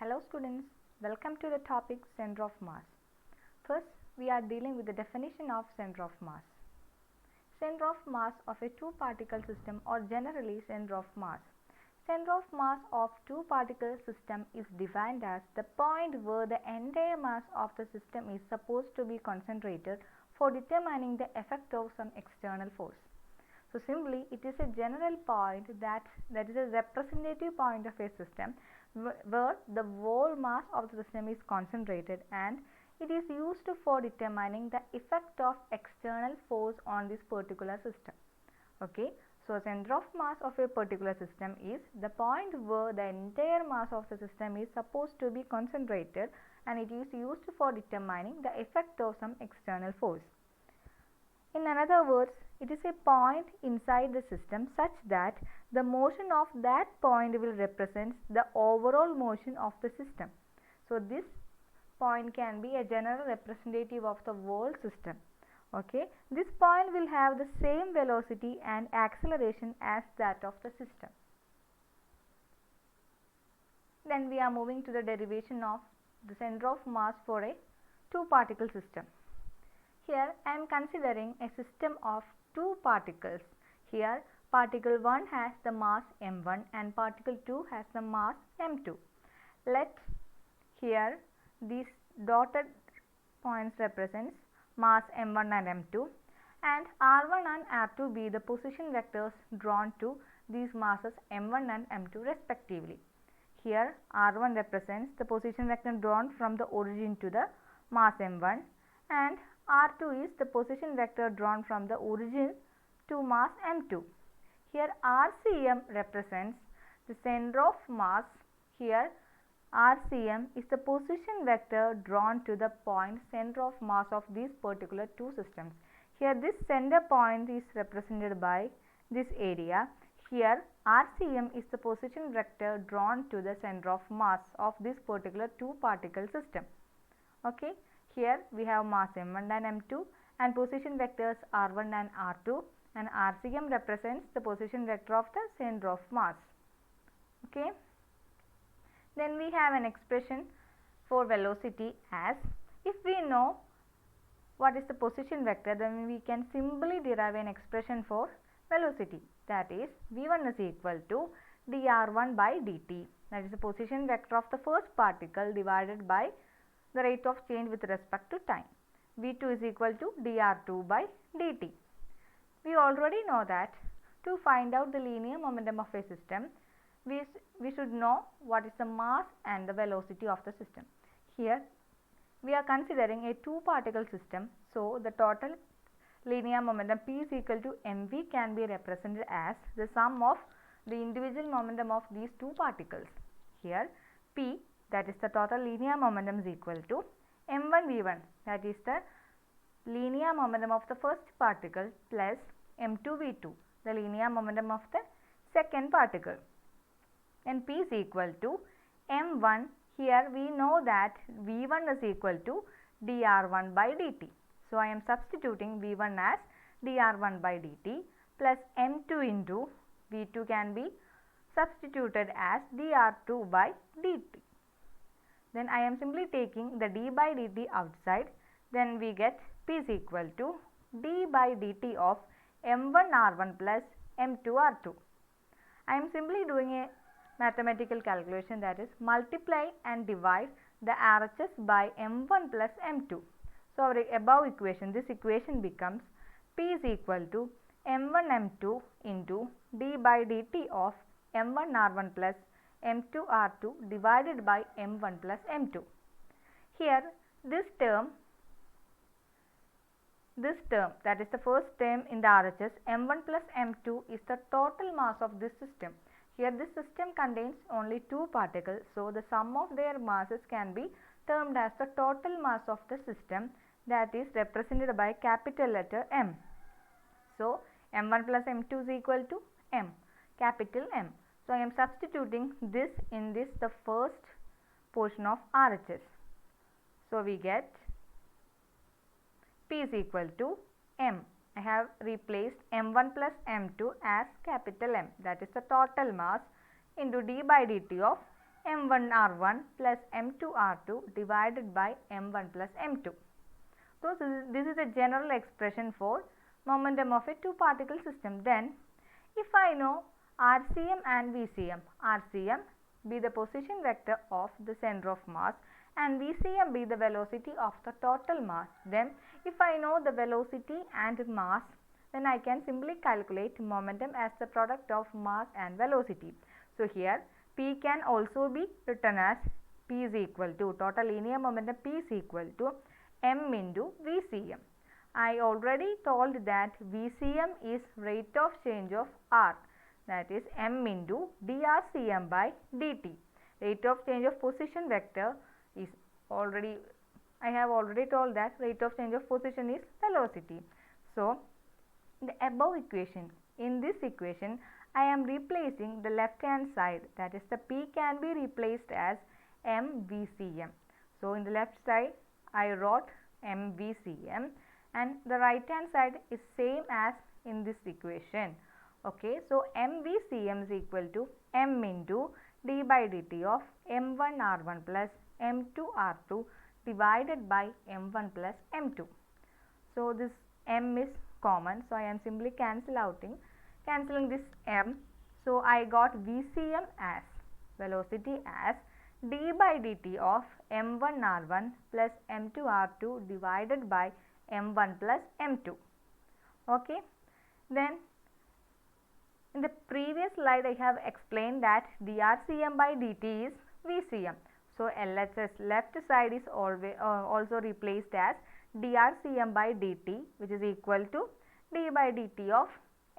Hello students, welcome to the topic center of mass. First, we are dealing with the definition of center of mass. Center of mass of a two-particle system, or generally center of mass. Center of mass of two-particle system is defined as the point where the entire mass of the system is supposed to be concentrated for determining the effect of some external force. So simply, it is a general point that is a representative point of a system where the whole mass of the system is concentrated, and it is used for determining the effect of external force on this particular system. Okay, so center of mass of a particular system is the point where the entire mass of the system is supposed to be concentrated, and it is used for determining the effect of some external force. In other words, it is a point inside the system such that the motion of that point will represent the overall motion of the system. So this point can be a general representative of the whole system. Okay, this point will have the same velocity and acceleration as that of the system. Then we are moving to the derivation of the center of mass for a two-particle system. Here I am considering a system of two particles. Here particle 1 has the mass m1 and particle 2 has the mass m2. Let here these dotted points represents mass m1 and m2, and r1 and r2 be the position vectors drawn to these masses m1 and m2 respectively. Here r1 represents the position vector drawn from the origin to the mass m1, and r2 is the position vector drawn from the origin to mass m2. Here RCM represents the center of mass. Here RCM is the position vector drawn to the point center of mass of these particular two systems. Here this center point is represented by this area. Here RCM is the position vector drawn to the center of mass of this particular two particle system. Okay. Here we have mass m1 and m2 and position vectors r1 and r2, and RCM represents the position vector of the center of mass. Okay. Then we have an expression for velocity as, if we know what is the position vector, then we can simply derive an expression for velocity, that is v1 is equal to dr1 by dt, that is the position vector of the first particle divided by the rate of change with respect to time. v2 is equal to dr2 by dt. We already know that to find out the linear momentum of a system, we should know what is the mass and the velocity of the system. Here we are considering a two particle system, so the total linear momentum P is equal to mv can be represented as the sum of the individual momentum of these two particles. Here P, that is the total linear momentum, is equal to m1 v1, that is the linear momentum of the first particle, plus m2 v2, the linear momentum of the second particle, and P is equal to m1. Here we know that v1 is equal to dr1 by dt, so I am substituting v1 as dr1 by dt plus m2 into v2 can be substituted as dr2 by dt. Then I am simply taking the d by dt outside, then we get P is equal to d by dt of m1 r1 plus m2 r2. I am simply doing a mathematical calculation, that is multiply and divide the RHS by m1 plus m2. So our above equation, this equation becomes P is equal to m1 m2 into d by dt of m1 r1 plus m2 r2 divided by m1 plus m2. Here this term, that is the first term in the RHS, m1 plus m2 is the total mass of this system. Here this system contains only two particles, so the sum of their masses can be termed as the total mass of the system, that is represented by capital letter M. So m1 plus m2 is equal to M, capital M. So I am substituting this in this, the first portion of RHS. So we get P is equal to M. I have replaced m1 plus m2 as capital M, that is the total mass, into d by dt of m1 r1 plus m2 r2 divided by m1 plus m2. So, this is a general expression for momentum of a two-particle system. Then, if I know RCM and VCM, RCM be the position vector of the center of mass and VCM be the velocity of the total mass, then if I know the velocity and mass, then I can simply calculate momentum as the product of mass and velocity. So, here P can also be written as P is equal to total linear momentum, P is equal to m into VCM. I already told that VCM is rate of change of R, that is m into dRCM by dt. Rate of change of position vector is I have already told that rate of change of position is velocity. So, the above equation, in this equation I am replacing the left hand side, that is the P can be replaced as mVCM. So, in the left side I wrote mVCM and the right hand side is same as in this equation. Okay, so mVCM is equal to m into d by dt of m1 r1 plus m2 r2 divided by m1 plus m2. So, this m is common, so I am simply cancelling this m. So, I got VCM as velocity as d by dt of m1 r1 plus m2 r2 divided by m1 plus m2. Okay. Then in the previous slide I have explained that dRCM by dt is VCM. So, LHS left side is always also replaced as dRCM by dt, which is equal to d by dt of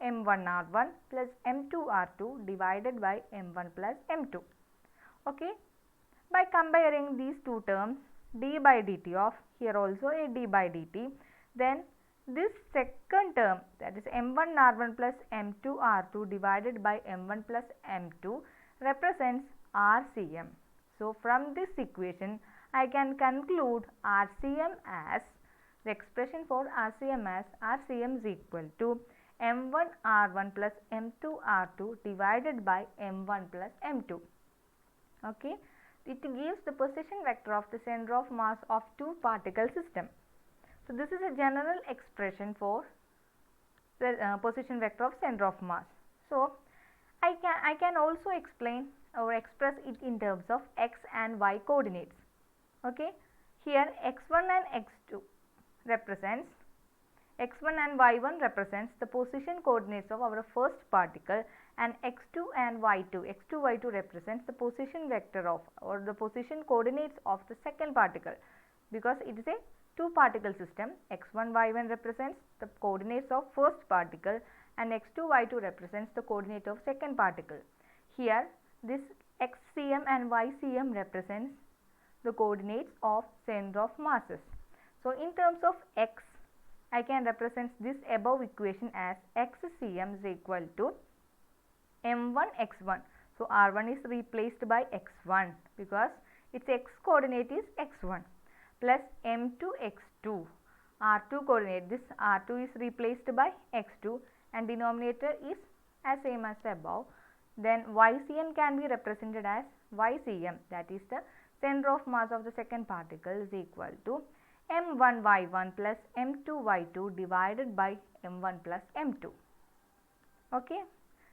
m1 r1 plus m2 r2 divided by m1 plus m2. Okay. By comparing these two terms, d by dt of, here also a d by dt, then this second term, that is m1 r1 plus m2 r2 divided by m1 plus m2 represents RCM. So, from this equation I can conclude RCM as, the expression for RCM as RCM is equal to m1 r1 plus m2 r2 divided by m1 plus m2. Okay. It gives the position vector of the center of mass of two particle system. So, this is a general expression for the position vector of center of mass. So, I can also explain or express it in terms of x and y coordinates. Okay. Here x1 and x2 represents, x1 and y1 represents the position coordinates of our first particle, and x2 and y2, x2 y2 represents the position vector of or the position coordinates of the second particle, because it is a two particle system. X1 y1 represents the coordinates of first particle and x2 y2 represents the coordinate of second particle. Here this xcm and ycm represents the coordinates of center of masses. So, in terms of x, I can represent this above equation as xcm is equal to m1 x1. So, r1 is replaced by x1 because its x coordinate is x1 plus m2 x2. R2 coordinate, this r2 is replaced by x2 and denominator is as same as above. Then ycm can be represented as ycm, that is the center of mass of the second particle, is equal to m1 y1 plus m2 y2 divided by m1 plus m2. Okay.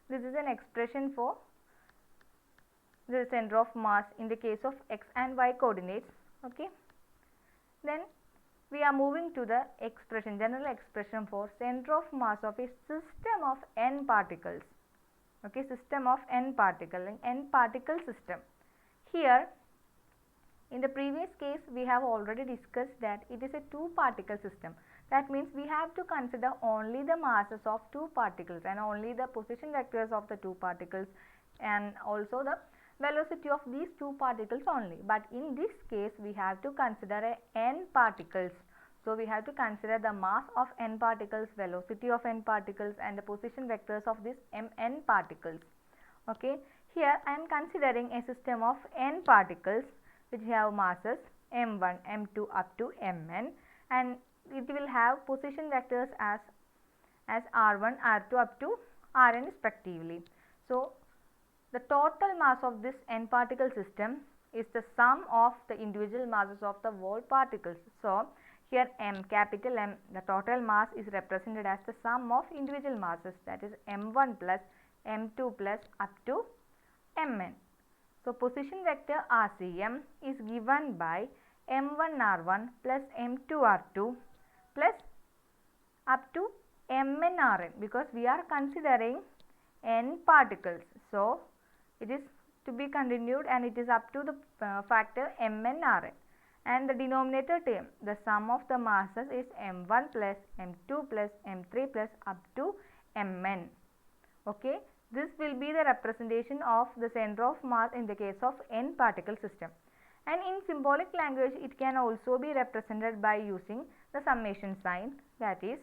This is an expression for the center of mass in the case of x and y coordinates. Okay. Then we are moving to the expression, general expression for center of mass of a system of n particles. Okay, system of n particle system. Here in the previous case we have already discussed that it is a two particle system. That means we have to consider only the masses of two particles and only the position vectors of the two particles and also the velocity of these two particles only. But in this case we have to consider n particles. So, we have to consider the mass of n particles, velocity of n particles and the position vectors of these n particles. Okay. Here I am considering a system of n particles which have masses m1, m2 up to mn, and it will have position vectors as r1, r2 up to rn respectively. So, the total mass of this n particle system is the sum of the individual masses of the whole particles. So here m, capital M, the total mass is represented as the sum of individual masses, that is m1 plus m2 plus up to mn. So position vector RCM is given by m1r1 plus m2r2 plus up to mnRn, because we are considering n particles. So it is to be continued and it is up to the factor mnRn. And the denominator term, the sum of the masses is m1 plus m2 plus m3 plus up to mn. Okay, this will be the representation of the center of mass in the case of n particle system. And in symbolic language, it can also be represented by using the summation sign, that is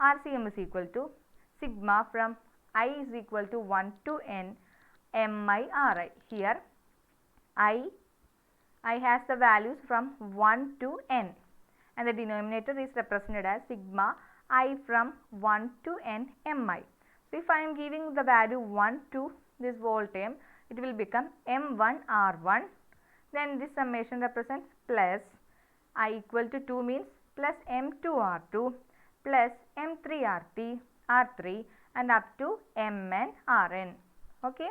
RCM is equal to sigma from I is equal to 1 to n MIRI. Here I has the values from 1 to n, and the denominator is represented as sigma I from 1 to n Mi. So if I am giving the value 1 to this whole term, it will become M1R1. Then this summation represents plus I equal to 2 means plus M2R2 plus M3R3 and up to MnRn. Okay.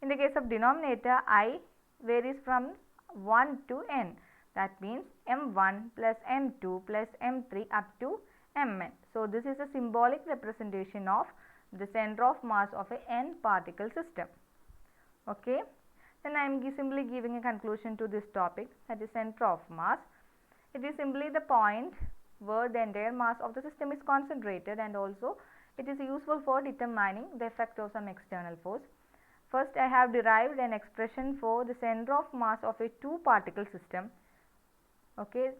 In the case of denominator, I varies from 1 to n. That means M1 plus M2 plus M3 up to Mn. So this is a symbolic representation of the center of mass of a n particle system. Okay. Then I am simply giving a conclusion to this topic, that is center of mass. It is simply the point where the entire mass of the system is concentrated, and also it is useful for determining the effect of some external force. First, I have derived an expression for the center of mass of a two particle system. Okay.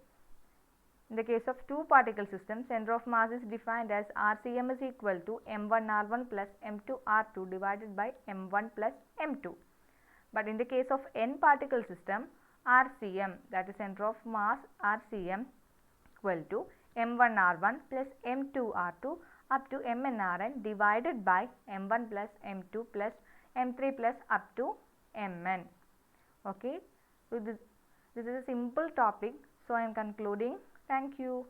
In the case of two particle system, center of mass is defined as RCM is equal to M1R1 plus M2R2 divided by M1 plus M2. But in the case of n particle system, RCM, that is center of mass RCM, equal to M1R1 plus M2R2 up to MnRn divided by M1 plus M2 plus M3 plus up to Mn. Okay. So this is a simple topic. So I am concluding. Thank you.